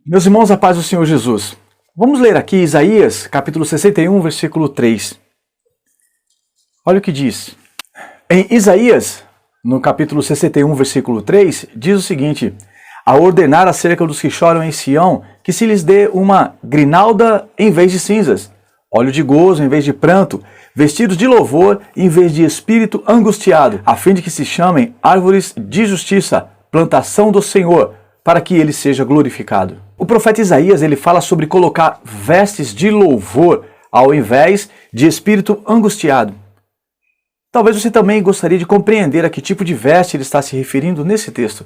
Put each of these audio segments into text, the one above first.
Meus irmãos, a paz do Senhor Jesus. Vamos ler aqui Isaías, capítulo 61, versículo 3. Olha o que diz. Em Isaías, no capítulo 61, versículo 3, diz o seguinte: a ordenar acerca dos que choram em Sião, que se lhes dê uma grinalda em vez de cinzas, óleo de gozo em vez de pranto, vestidos de louvor em vez de espírito angustiado, a fim de que se chamem árvores de justiça, plantação do Senhor, para que ele seja glorificado. O profeta Isaías, ele fala sobre colocar vestes de louvor ao invés de espírito angustiado. Talvez você também gostaria de compreender a que tipo de veste ele está se referindo nesse texto.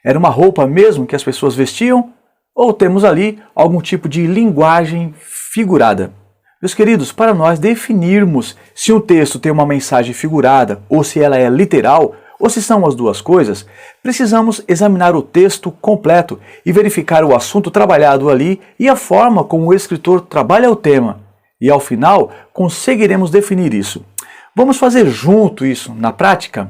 Era uma roupa mesmo que as pessoas vestiam? Ou temos ali algum tipo de linguagem figurada? Meus queridos, para nós definirmos se um texto tem uma mensagem figurada ou se ela é literal, ou se são as duas coisas, precisamos examinar o texto completo e verificar o assunto trabalhado ali e a forma como o escritor trabalha o tema. E ao final, conseguiremos definir isso. Vamos fazer junto isso na prática?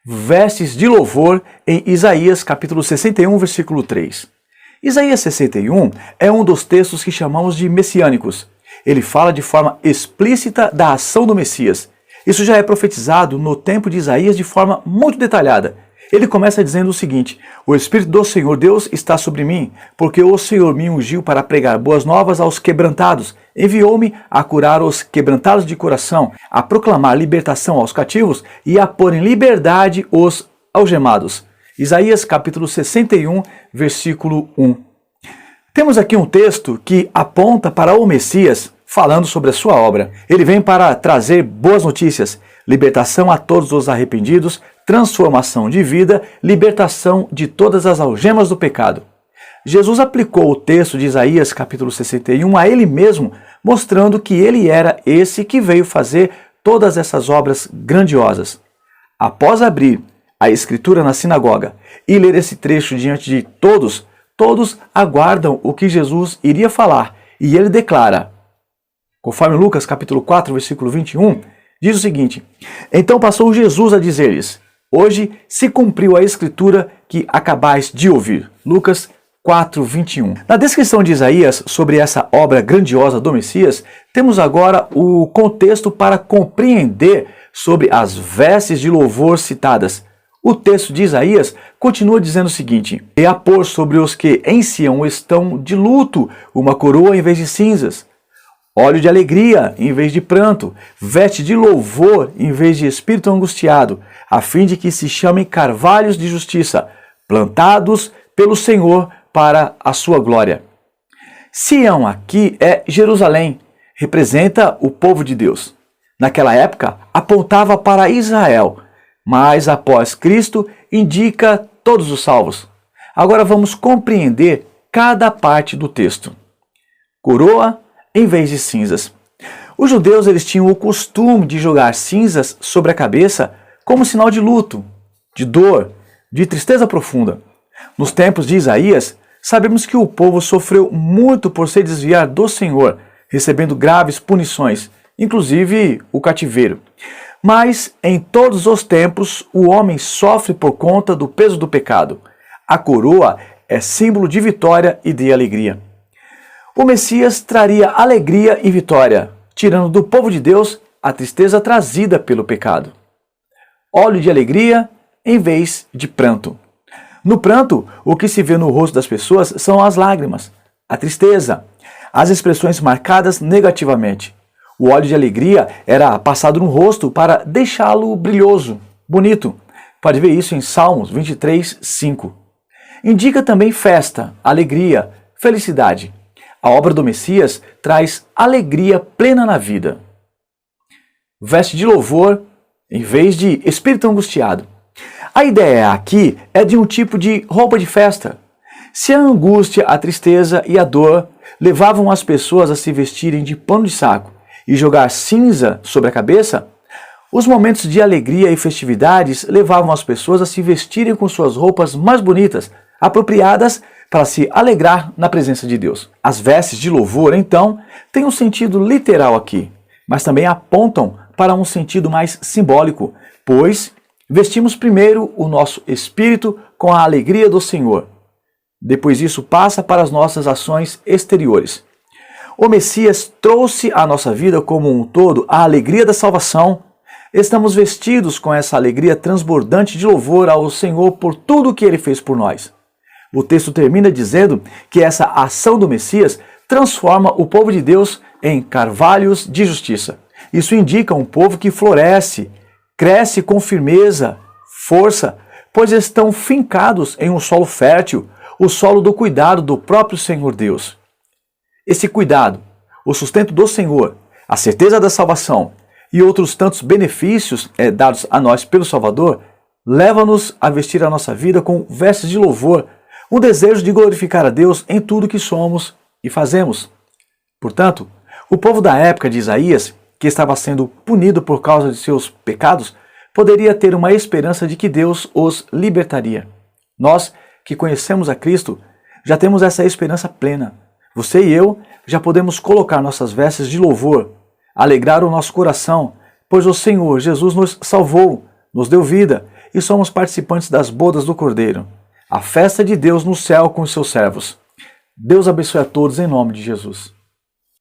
Vestes de louvor em Isaías capítulo 61, versículo 3. Isaías 61 é um dos textos que chamamos de messiânicos. Ele fala de forma explícita da ação do Messias. Isso já é profetizado no tempo de Isaías de forma muito detalhada. Ele começa dizendo o seguinte: o Espírito do Senhor Deus está sobre mim, porque o Senhor me ungiu para pregar boas novas aos quebrantados, enviou-me a curar os quebrantados de coração, a proclamar libertação aos cativos e a pôr em liberdade os algemados. Isaías capítulo 61, versículo 1. Temos aqui um texto que aponta para o Messias, falando sobre a sua obra. Ele vem para trazer boas notícias, libertação a todos os arrependidos, transformação de vida, libertação de todas as algemas do pecado. Jesus aplicou o texto de Isaías capítulo 61 a ele mesmo, mostrando que ele era esse que veio fazer todas essas obras grandiosas. Após abrir a escritura na sinagoga e ler esse trecho diante de todos, todos aguardam o que Jesus iria falar, e ele declara, conforme Lucas capítulo 4, versículo 21, diz o seguinte: então passou Jesus a dizer-lhes: hoje se cumpriu a escritura que acabais de ouvir. Lucas 4, 21. Na descrição de Isaías sobre essa obra grandiosa do Messias, temos agora o contexto para compreender sobre as vestes de louvor citadas. O texto de Isaías continua dizendo o seguinte: e a pôr sobre os que em Sião estão de luto uma coroa em vez de cinzas, óleo de alegria em vez de pranto, veste de louvor em vez de espírito angustiado, a fim de que se chamem carvalhos de justiça, plantados pelo Senhor para a sua glória. Sião aqui é Jerusalém, representa o povo de Deus. Naquela época apontava para Israel, mas após Cristo indica todos os salvos. Agora vamos compreender cada parte do texto. Coroa em vez de cinzas. Os judeus eles tinham o costume de jogar cinzas sobre a cabeça como sinal de luto, de dor, de tristeza profunda. Nos tempos de Isaías, sabemos que o povo sofreu muito por se desviar do Senhor, recebendo graves punições, inclusive o cativeiro. Mas em todos os tempos, o homem sofre por conta do peso do pecado. A coroa é símbolo de vitória e de alegria. O Messias traria alegria e vitória, tirando do povo de Deus a tristeza trazida pelo pecado. Óleo de alegria em vez de pranto. No pranto, o que se vê no rosto das pessoas são as lágrimas, a tristeza, as expressões marcadas negativamente. O óleo de alegria era passado no rosto para deixá-lo brilhoso, bonito. Pode ver isso em Salmos 23, 5. Indica também festa, alegria, felicidade. A obra do Messias traz alegria plena na vida. Veste de louvor em vez de espírito angustiado. A ideia aqui é de um tipo de roupa de festa. Se a angústia, a tristeza e a dor levavam as pessoas a se vestirem de pano de saco e jogar cinza sobre a cabeça, os momentos de alegria e festividades levavam as pessoas a se vestirem com suas roupas mais bonitas, apropriadas para se alegrar na presença de Deus. As vestes de louvor, então, têm um sentido literal aqui, mas também apontam para um sentido mais simbólico, pois vestimos primeiro o nosso espírito com a alegria do Senhor. Depois disso, passa para as nossas ações exteriores. O Messias trouxe à nossa vida como um todo a alegria da salvação. Estamos vestidos com essa alegria transbordante de louvor ao Senhor por tudo o que Ele fez por nós. O texto termina dizendo que essa ação do Messias transforma o povo de Deus em carvalhos de justiça. Isso indica um povo que floresce, cresce com firmeza, força, pois estão fincados em um solo fértil, o solo do cuidado do próprio Senhor Deus. Esse cuidado, o sustento do Senhor, a certeza da salvação e outros tantos benefícios dados a nós pelo Salvador, leva-nos a vestir a nossa vida com vestes de louvor, um desejo de glorificar a Deus em tudo que somos e fazemos. Portanto, o povo da época de Isaías, que estava sendo punido por causa de seus pecados, poderia ter uma esperança de que Deus os libertaria. Nós, que conhecemos a Cristo, já temos essa esperança plena. Você e eu já podemos colocar nossas vestes de louvor, alegrar o nosso coração, pois o Senhor Jesus nos salvou, nos deu vida e somos participantes das bodas do Cordeiro, a festa de Deus no céu com os seus servos. Deus abençoe a todos em nome de Jesus.